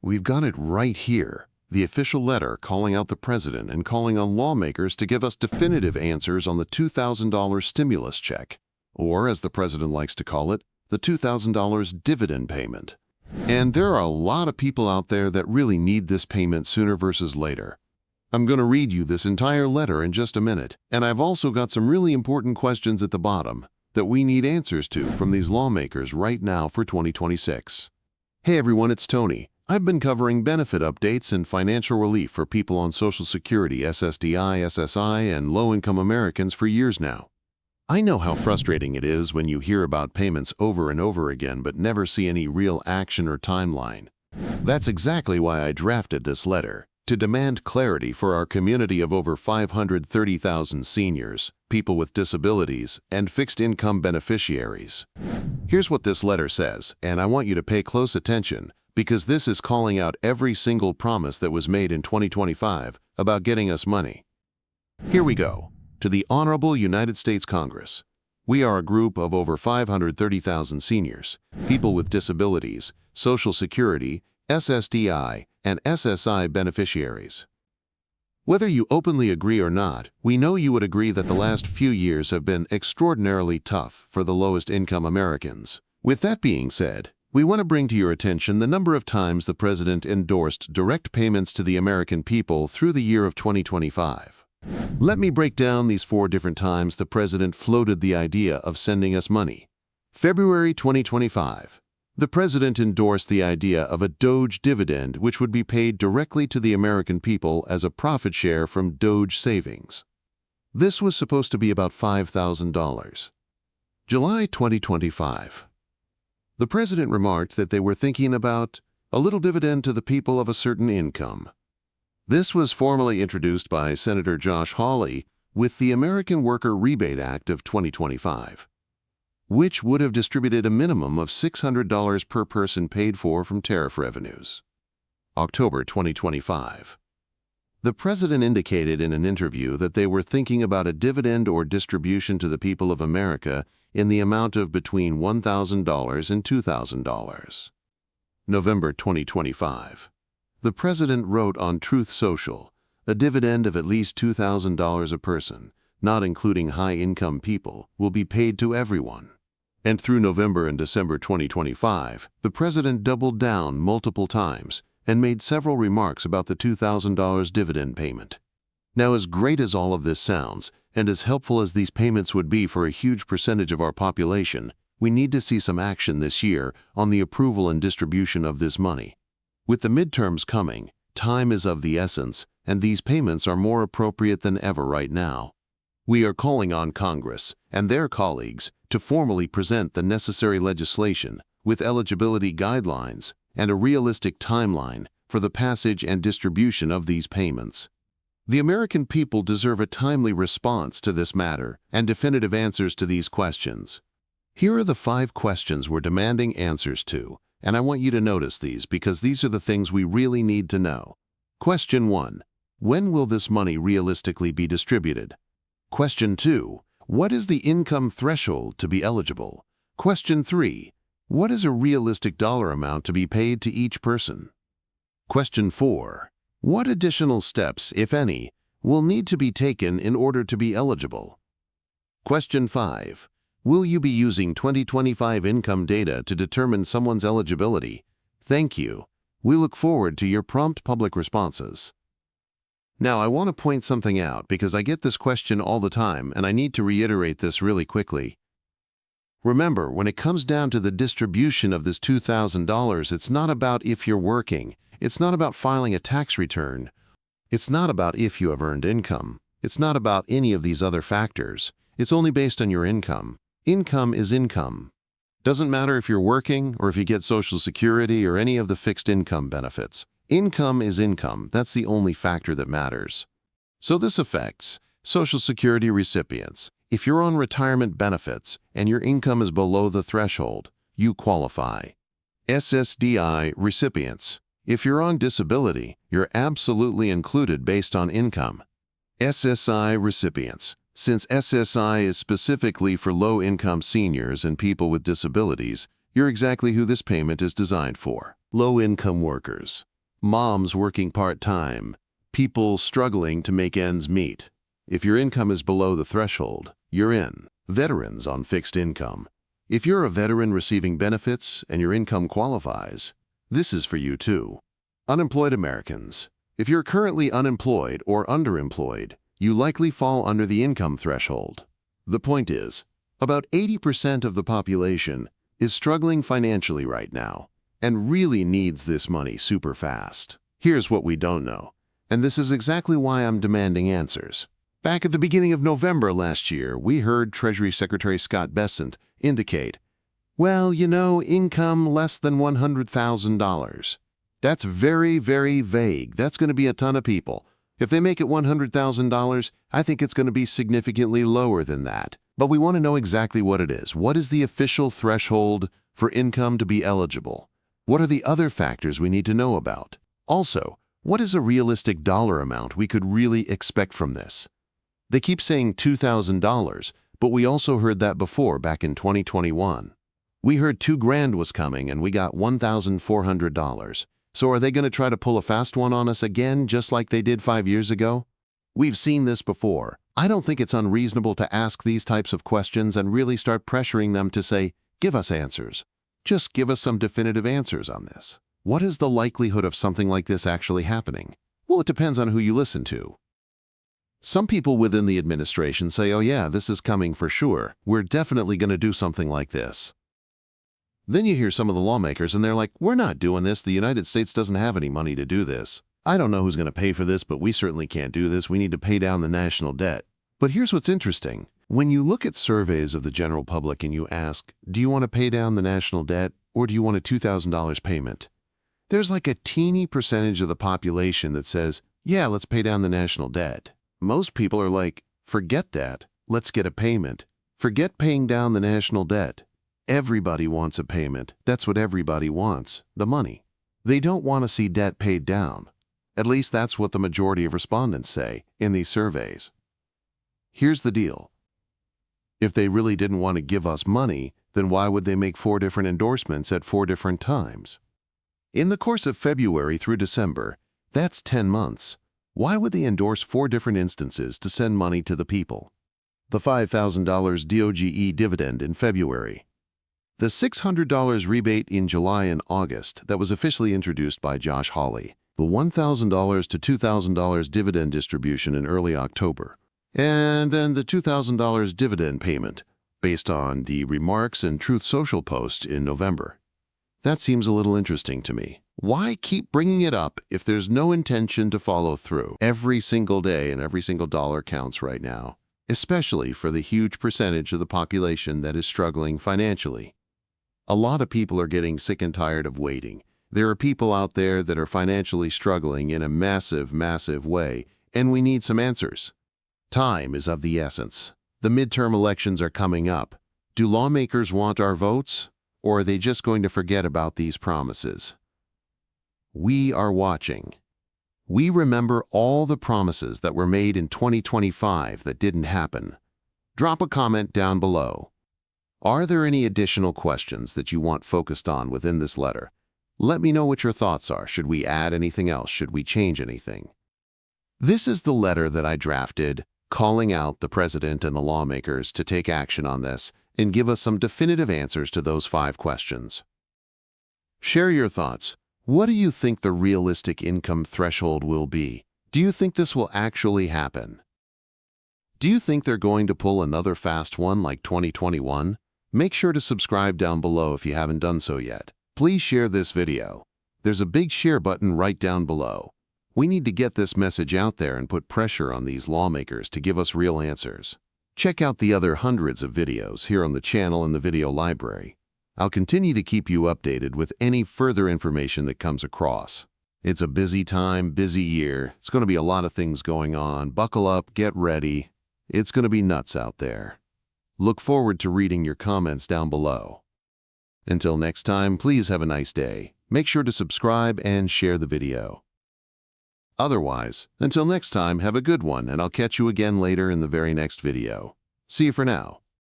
We've got it right here. The official letter calling out the president and calling on lawmakers to give us definitive answers on the $2,000 stimulus check, or as the president likes to call it, the $2,000 dividend payment. And there are a lot of people out there that really need this payment sooner versus later. I'm going to read you this entire letter in just a minute, and I've also got some really important questions at the bottom that we need answers to from these lawmakers right now for 2026. Hey everyone, it's Tony. I've been covering benefit updates and financial relief for people on Social Security, SSDI, SSI, and low-income Americans for years now. I know how frustrating it is when you hear about payments over and over again but never see any real action or timeline. That's exactly why I drafted this letter, to demand clarity for our community of over 530,000 seniors, people with disabilities, and fixed-income beneficiaries. Here's what this letter says, and I want you to pay close attention, because this is calling out every single promise that was made in 2025 about getting us money. Here we go. To the Honorable United States Congress. We are a group of over 530,000 seniors, people with disabilities, Social Security, SSDI, and SSI beneficiaries. Whether you openly agree or not, we know you would agree that the last few years have been extraordinarily tough for the lowest-income Americans. With that being said, we want to bring to your attention the number of times the President endorsed direct payments to the American people through the year of 2025. Let me break down these 4 different times the President floated the idea of sending us money. February 2025. The President endorsed the idea of a Doge dividend which would be paid directly to the American people as a profit share from Doge savings. This was supposed to be about $5,000. July 2025. The President remarked that they were thinking about a little dividend to the people of a certain income. This was formally introduced by Senator Josh Hawley with the American Worker Rebate Act of 2025, which would have distributed a minimum of $600 per person paid for from tariff revenues. October 2025. The President indicated in an interview that they were thinking about a dividend or distribution to the people of America in the amount of between $1,000 and $2,000. November 2025. The President wrote on Truth Social, a dividend of at least $2,000 a person, not including high-income people, will be paid to everyone. And through November and December 2025, the President doubled down multiple times and made several remarks about the $2,000 dividend payment. Now, as great as all of this sounds, and as helpful as these payments would be for a huge percentage of our population, we need to see some action this year on the approval and distribution of this money. With the midterms coming, time is of the essence, and these payments are more appropriate than ever right now. We are calling on Congress and their colleagues to formally present the necessary legislation with eligibility guidelines and a realistic timeline for the passage and distribution of these payments. The American people deserve a timely response to this matter and definitive answers to these questions. Here are the 5 questions we're demanding answers to, and I want you to notice these because these are the things we really need to know. Question 1. When will this money realistically be distributed? Question 2. What is the income threshold to be eligible? Question 3. What is a realistic dollar amount to be paid to each person? Question 4. What additional steps, if any, will need to be taken in order to be eligible? Question 5. Will you be using 2025 income data to determine someone's eligibility? Thank you. We look forward to your prompt public responses. Now, I want to point something out because I get this question all the time and I need to reiterate this really quickly. Remember, when it comes down to the distribution of this $2,000, it's not about if you're working. It's not about filing a tax return. It's not about if you have earned income. It's not about any of these other factors. It's only based on your income. Income is income. Doesn't matter if you're working or if you get Social Security or any of the fixed income benefits. Income is income. That's the only factor that matters. So this affects Social Security recipients. If you're on retirement benefits and your income is below the threshold, you qualify. SSDI recipients. If you're on disability, you're absolutely included based on income. SSI recipients. Since SSI is specifically for low-income seniors and people with disabilities, you're exactly who this payment is designed for. Low-income workers. moms working part-time, people struggling to make ends meet. If your income is below the threshold, you're in. Veterans on fixed income. If you're a veteran receiving benefits and your income qualifies, this is for you too. Unemployed Americans. If you're currently unemployed or underemployed, you likely fall under the income threshold. The point is, about 80% of the population is struggling financially right now and really needs this money super fast. Here's what we don't know, and this is exactly why I'm demanding answers. Back at the beginning of November last year, we heard Treasury Secretary Scott Bessent indicate, well, you know, income less than $100,000. That's very, very vague. That's going to be a ton of people. If they make it $100,000, I think it's going to be significantly lower than that. But we want to know exactly what it is. What is the official threshold for income to be eligible? What are the other factors we need to know about? Also, what is a realistic dollar amount we could really expect from this? They keep saying $2,000, but we also heard that before back in 2021. We heard $2,000 was coming and we got $1,400. So are they going to try to pull a fast one on us again just like they did 5 years ago? We've seen this before. I don't think it's unreasonable to ask these types of questions and really start pressuring them to say, give us answers. Just give us some definitive answers on this. What is the likelihood of something like this actually happening? Well, it depends on who you listen to. Some people within the administration say, oh yeah, this is coming for sure. We're definitely going to do something like this. Then you hear some of the lawmakers and they're like, we're not doing this. The United States doesn't have any money to do this. I don't know who's going to pay for this, but we certainly can't do this. We need to pay down the national debt. But here's what's interesting. When you look at surveys of the general public and you ask, do you want to pay down the national debt or do you want a $2,000 payment? There's like a teeny percentage of the population that says, yeah, let's pay down the national debt. Most people are like, forget that. Let's get a payment. Forget paying down the national debt. Everybody wants a payment. That's what everybody wants, the money. They don't want to see debt paid down. At least that's what the majority of respondents say in these surveys. Here's the deal. If they really didn't want to give us money, then why would they make 4 different endorsements at 4 different times? In the course of February through December, that's 10 months. Why would they endorse 4 different instances to send money to the people? The $5,000 DOGE dividend in February. The $600 rebate in July and August that was officially introduced by Josh Hawley. The $1,000 to $2,000 dividend distribution in early October. And then the $2,000 dividend payment based on the Remarks and Truth Social post in November. That seems a little interesting to me. Why keep bringing it up if there's no intention to follow through? Every single day and every single dollar counts right now, especially for the huge percentage of the population that is struggling financially. A lot of people are getting sick and tired of waiting. There are people out there that are financially struggling in a massive, massive way, and we need some answers. Time is of the essence. The midterm elections are coming up. Do lawmakers want our votes, or are they just going to forget about these promises? We are watching. We remember all the promises that were made in 2025 that didn't happen. Drop a comment down below. Are there any additional questions that you want focused on within this letter? Let me know what your thoughts are. Should we add anything else? Should we change anything? This is the letter that I drafted, calling out the president and the lawmakers to take action on this and give us some definitive answers to those 5 questions. Share your thoughts. What do you think the realistic income threshold will be? Do you think this will actually happen? Do you think they're going to pull another fast one like 2021? Make sure to subscribe down below if you haven't done so yet. Please share this video. There's a big share button right down below. We need to get this message out there and put pressure on these lawmakers to give us real answers. Check out the other hundreds of videos here on the channel and the video library. I'll continue to keep you updated with any further information that comes across. It's a busy time, busy year. It's going to be a lot of things going on. Buckle up, get ready. It's going to be nuts out there. Look forward to reading your comments down below. Until next time, please have a nice day. Make sure to subscribe and share the video. Otherwise, until next time, have a good one, and I'll catch you again later in the very next video. See you for now.